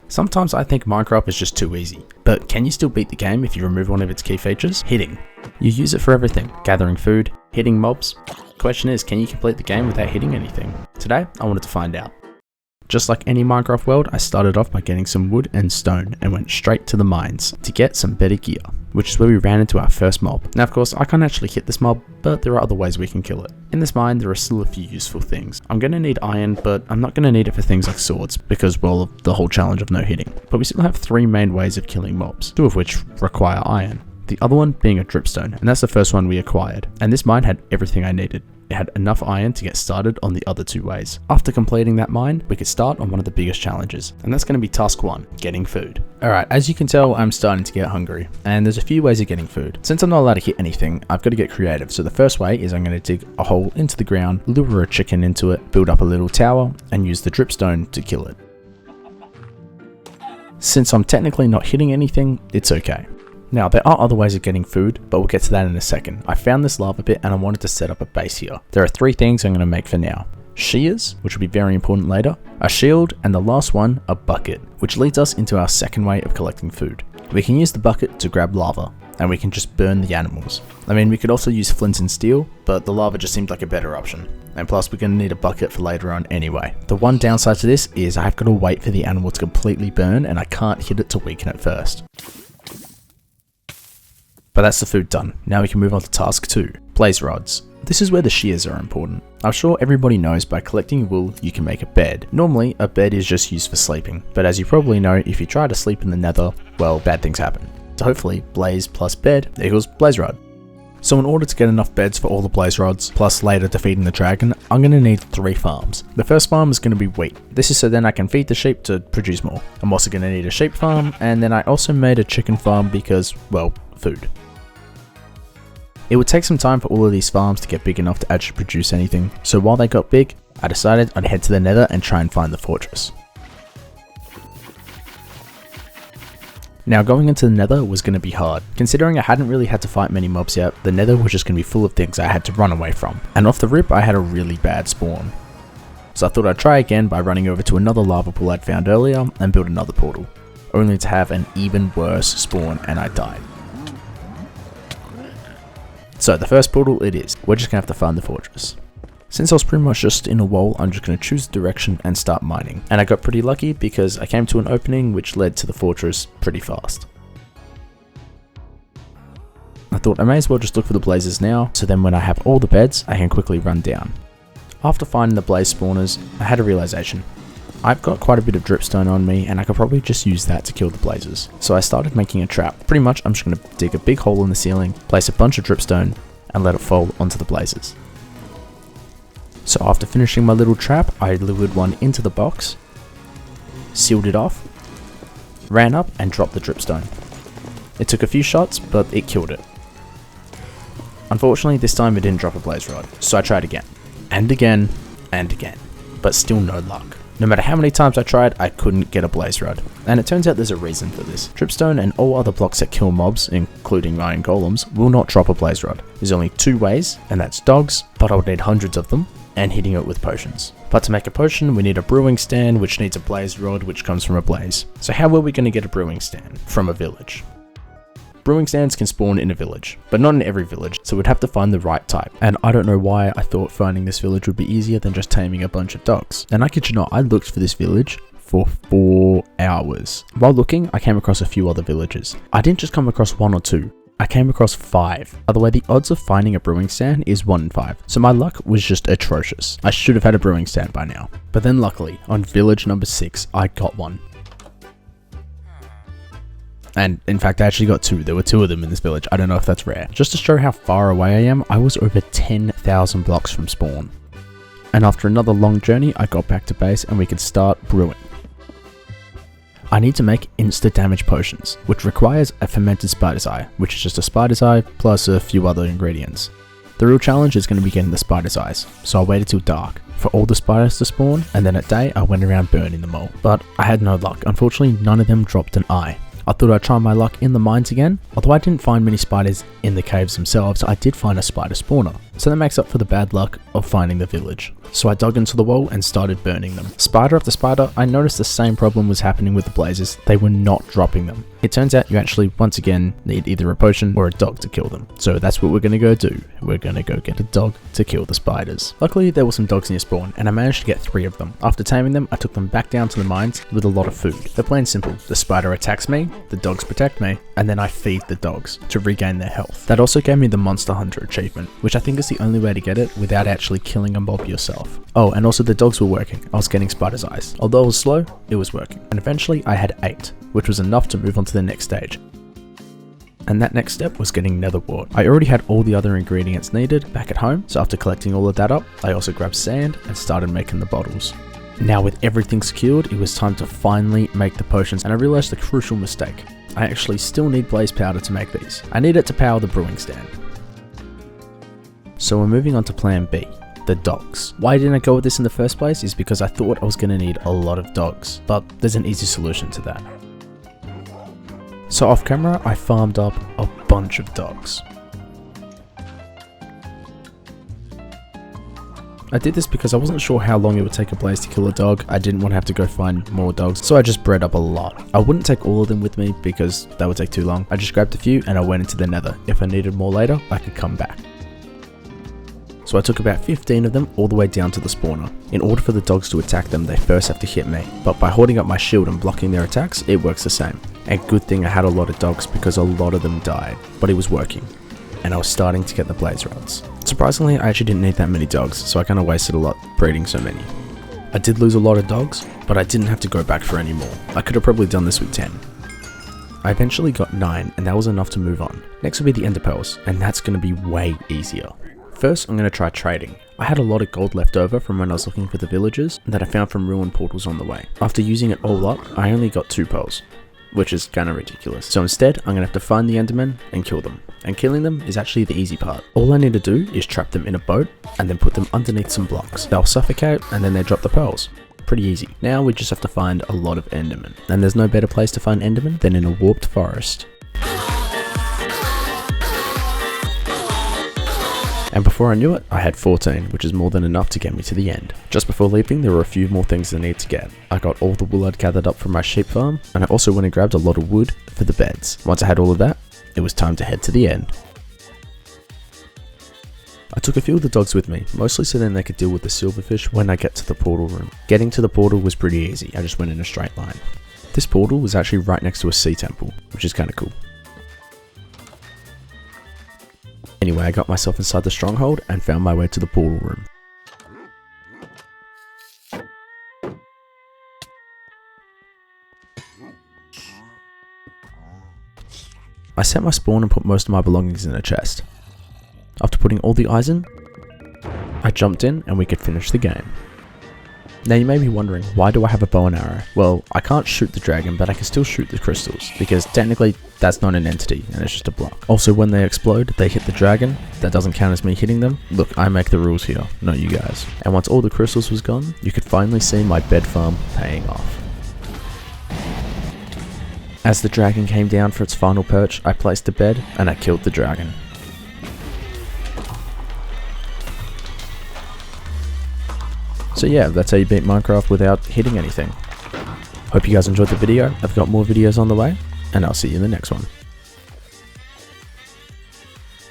Sometimes I think Minecraft is just too easy, but can you still beat the game if you remove one of its key features? Hitting. You use it for everything, gathering food, hitting mobs. Question is, can you complete the game without hitting anything? Today, I wanted to find out. Just like any Minecraft world, I started off by getting some wood and stone and went straight to the mines to get some better gear, which is where we ran into our first mob. Now of course, I can't actually hit this mob, but there are other ways we can kill it. In this mine, there are still a few useful things. I'm going to need iron, but I'm not going to need it for things like swords, because well, of the whole challenge of no hitting. But we still have 3 main ways of killing mobs, 2 of which require iron. The other one being a dripstone, and that's the first one we acquired. And this mine had everything I needed. It had enough iron to get started on the other 2 ways. After completing that mine, we could start on one of the biggest challenges, and that's going to be task 1, getting food. Alright, as you can tell, I'm starting to get hungry, and there's a few ways of getting food. Since I'm not allowed to hit anything, I've got to get creative. So the first way is I'm going to dig a hole into the ground, lure a chicken into it, build up a little tower, and use the dripstone to kill it. Since I'm technically not hitting anything, it's okay. Now, there are other ways of getting food, but we'll get to that in a second. I found this lava pit and I wanted to set up a base here. There are 3 things I'm going to make for now. Shears, which will be very important later, a shield, and the last one, a bucket, which leads us into our second way of collecting food. We can use the bucket to grab lava, and we can just burn the animals. I mean, we could also use flint and steel, but the lava just seemed like a better option. And plus, we're going to need a bucket for later on anyway. The one downside to this is I've got to wait for the animal to completely burn, and I can't hit it to weaken it first. But that's the food done. Now we can move on to task 2, blaze rods. This is where the shears are important. I'm sure everybody knows by collecting wool you can make a bed. Normally a bed is just used for sleeping, but as you probably know, if you try to sleep in the nether, well, bad things happen. So hopefully blaze plus bed equals blaze rod. So in order to get enough beds for all the blaze rods, plus later defeating the dragon, I'm going to need 3 farms. The first farm is going to be wheat. This is so then I can feed the sheep to produce more. I'm also going to need a sheep farm, and then I also made a chicken farm because, well, food. It would take some time for all of these farms to get big enough to actually produce anything, so while they got big, I decided I'd head to the nether and try and find the fortress. Now going into the nether was going to be hard. Considering I hadn't really had to fight many mobs yet, the nether was just going to be full of things I had to run away from, and off the rip I had a really bad spawn. So I thought I'd try again by running over to another lava pool I'd found earlier and build another portal, only to have an even worse spawn and I died. So the first portal it is. We're just going to have to find the fortress. Since I was pretty much just in a wall, I'm just going to choose the direction and start mining. And I got pretty lucky because I came to an opening which led to the fortress pretty fast. I thought I may as well just look for the blazes now, so then when I have all the beds, I can quickly run down. After finding the blaze spawners, I had a realization. I've got quite a bit of dripstone on me and I could probably just use that to kill the blazes. So I started making a trap. Pretty much I'm just going to dig a big hole in the ceiling, place a bunch of dripstone and let it fall onto the blazes. So after finishing my little trap, I lured one into the box, sealed it off, ran up and dropped the dripstone. It took a few shots, but it killed it. Unfortunately this time it didn't drop a blaze rod, so I tried again, and again, and again, but still no luck. No matter how many times I tried, I couldn't get a blaze rod. And it turns out there's a reason for this. Dripstone and all other blocks that kill mobs, including iron golems, will not drop a blaze rod. There's only 2 ways, and that's dogs, but I would need hundreds of them, and hitting it with potions. But to make a potion, we need a brewing stand, which needs a blaze rod, which comes from a blaze. So how are we going to get a brewing stand? From a village. Brewing stands can spawn in a village, but not in every village, so we'd have to find the right type. And I don't know why I thought finding this village would be easier than just taming a bunch of dogs. And I kid you not, I looked for this village for 4 hours. While looking, I came across a few other villages. I didn't just come across 1 or 2. I came across 5. By the way, the odds of finding a brewing stand is 1 in 5, so my luck was just atrocious. I should have had a brewing stand by now. But then luckily, on village number 6, I got one. And in fact, I actually got 2. There were 2 of them in this village. I don't know if that's rare. Just to show how far away I am, I was over 10,000 blocks from spawn. And after another long journey, I got back to base and we could start brewing. I need to make insta damage potions, which requires a fermented spider's eye, which is just a spider's eye plus a few other ingredients. The real challenge is going to be getting the spider's eyes, so I waited till dark for all the spiders to spawn, and then at day I went around burning them all. But I had no luck. Unfortunately, none of them dropped an eye. I thought I'd try my luck in the mines again. Although I didn't find many spiders in the caves themselves, I did find a spider spawner. so that makes up for the bad luck of finding the village. So I dug into the wall and started burning them. Spider after spider, I noticed the same problem was happening with the blazes, they were not dropping them. It turns out you actually, once again, need either a potion or a dog to kill them. So that's what we're gonna go do. We're gonna go get a dog to kill the spiders. Luckily, there were some dogs near spawn, and I managed to get 3 of them. After taming them, I took them back down to the mines with a lot of food. They're plain simple. The spider attacks me, the dogs protect me, and then I feed the dogs to regain their health. That also gave me the Monster Hunter achievement, which I think is the only way to get it without actually killing a mob yourself. Oh, and also the dogs were working. I was getting spider's eyes. Although it was slow, it was working. And eventually I had 8, which was enough to move on to the next stage. And that next step was getting nether wart. I already had all the other ingredients needed back at home, so after collecting all of that up, I also grabbed sand and started making the bottles. Now with everything secured, it was time to finally make the potions, and I realized the crucial mistake. I actually still need blaze powder to make these. I need it to power the brewing stand. So we're moving on to plan B, the dogs. Why didn't I go with this in the first place is because I thought I was going to need a lot of dogs, but there's an easy solution to that. So off camera, I farmed up a bunch of dogs. I did this because I wasn't sure how long it would take a blaze to kill a dog. I didn't want to have to go find more dogs, so I just bred up a lot. I wouldn't take all of them with me because that would take too long. I just grabbed a few and I went into the nether. If I needed more later, I could come back. So I took about 15 of them all the way down to the spawner. In order for the dogs to attack them, they first have to hit me, but by holding up my shield and blocking their attacks, it works the same. And good thing I had a lot of dogs because a lot of them died, but it was working. And I was starting to get the blaze rods. Surprisingly, I actually didn't need that many dogs, so I kind of wasted a lot breeding so many. I did lose a lot of dogs, but I didn't have to go back for any more. I could have probably done this with 10. I eventually got 9, and that was enough to move on. Next will be the ender pearls, and that's going to be way easier. First, I'm going to try trading. I had a lot of gold left over from when I was looking for the villagers that I found from ruined portals on the way. After using it all up, I only got 2 pearls, which is kind of ridiculous. So instead, I'm going to have to find the endermen and kill them. And killing them is actually the easy part. All I need to do is trap them in a boat and then put them underneath some blocks. They'll suffocate and then they drop the pearls. Pretty easy. Now we just have to find a lot of endermen. And there's no better place to find endermen than in a warped forest. And before I knew it, I had 14, which is more than enough to get me to the end. Just before leaving, there were a few more things I needed to get. I got all the wool I'd gathered up from my sheep farm, and I also went and grabbed a lot of wood for the beds. Once I had all of that, it was time to head to the end. I took a few of the dogs with me, mostly so then they could deal with the silverfish when I get to the portal room. Getting to the portal was pretty easy, I just went in a straight line. This portal was actually right next to a sea temple, which is kind of cool. Anyway, I got myself inside the stronghold and found my way to the portal room. I set my spawn and put most of my belongings in a chest. After putting all the eyes in, I jumped in and we could finish the game. Now you may be wondering, why do I have a bow and arrow? Well, I can't shoot the dragon, but I can still shoot the crystals, because technically that's not an entity and it's just a block. Also, when they explode, they hit the dragon. That doesn't count as me hitting them. Look, I make the rules here, not you guys. And once all the crystals was gone, you could finally see my bed farm paying off. As the dragon came down for its final perch, I placed a bed and I killed the dragon. So yeah, that's how you beat Minecraft without hitting anything. Hope you guys enjoyed the video. I've got more videos on the way, and I'll see you in the next one.